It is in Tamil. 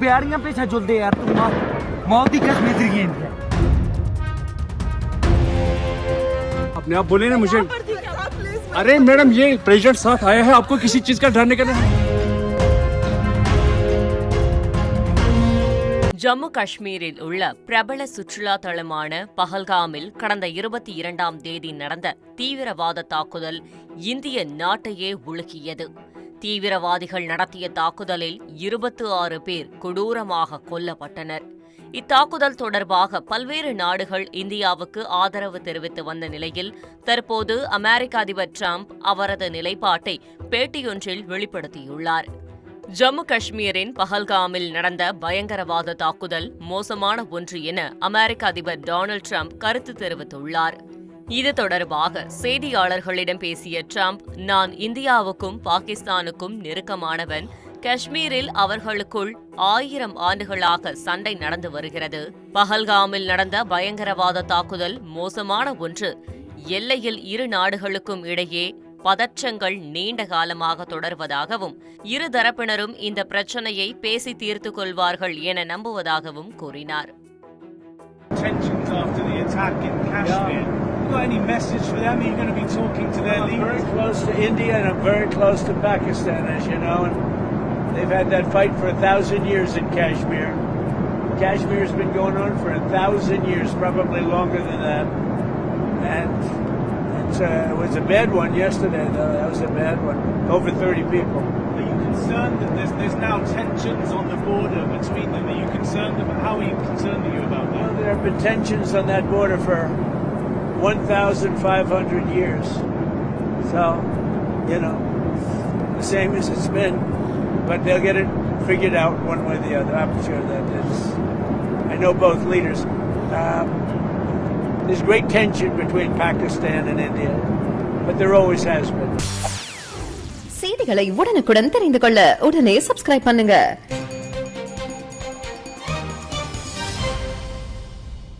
बेड़ियां पे झुल दे यार, तुम मौत की कसम है। अपने आप बोले ना मुझे। अरे मैडम ये प्रेसिडेंट साथ आया है, आपको किसी चीज का डर नहीं करना है। ஜம்மு காஷ்மீரில் உள்ள பிரபல சுற்றுலா தலமான பஹல்காமில் கடந்த 22ஆம் தேதி நடந்த தீவிரவாத தாக்குதல் இந்திய நாட்டையே உலுக்கியது. தீவிரவாதிகள் நடத்திய தாக்குதலில் 26 பேர் கொடூரமாக கொல்லப்பட்டனர். இத்தாக்குதல் தொடர்பாக பல்வேறு நாடுகள் இந்தியாவுக்கு ஆதரவு தெரிவித்து வந்த நிலையில் தற்போது அமெரிக்க அதிபர் டிரம்ப் அவரது நிலைப்பாட்டை பேட்டியொன்றில் வெளிப்படுத்தியுள்ளார். ஜம்மு காஷ்மீரின் பஹல்காமில் நடந்த பயங்கரவாத தாக்குதல் மோசமான ஒன்று என அமெரிக்க அதிபர் டொனால்டு டிரம்ப் கருத்து தெரிவித்துள்ளார். இது தொடர்பாக செய்தியாளர்களிடம் பேசிய டிரம்ப், நான் இந்தியாவுக்கும் பாகிஸ்தானுக்கும் நெருக்கமானவன். காஷ்மீரில் அவர்களுக்குள் 1000 ஆண்டுகளாக சண்டை நடந்து வருகிறது. பஹல்காமில் நடந்த பயங்கரவாத தாக்குதல் மோசமான ஒன்று. எல்லையில் இரு நாடுகளுக்கும் இடையே பதற்றங்கள் நீண்ட காலமாக தொடர்வதாகவும் இரு தரப்பினரும் இந்த பிரச்சனையை பேசி தீர்த்துக் கொள்வார்கள் என நம்புவதாகவும் கூறினார். Kashmir's been going on for 1,000 years, probably longer than that. And it was a bad one yesterday, though. That was a bad one. Over 30 people. Are you concerned that there's now tensions on the border between them? Are you concerned about how are you concerned are you about that? Well, there have been tensions on that border for 1,500 years. So, the same as it's been. But they'll get it figured out one way or the other. I'm sure that is. I know both leaders. There's great tension between Pakistan and India, but there always has been. செய்திகளை உடனுக்குடன் தெரிந்து கொள்ள உடனே சப்ஸ்கிரைப் பண்ணுங்க.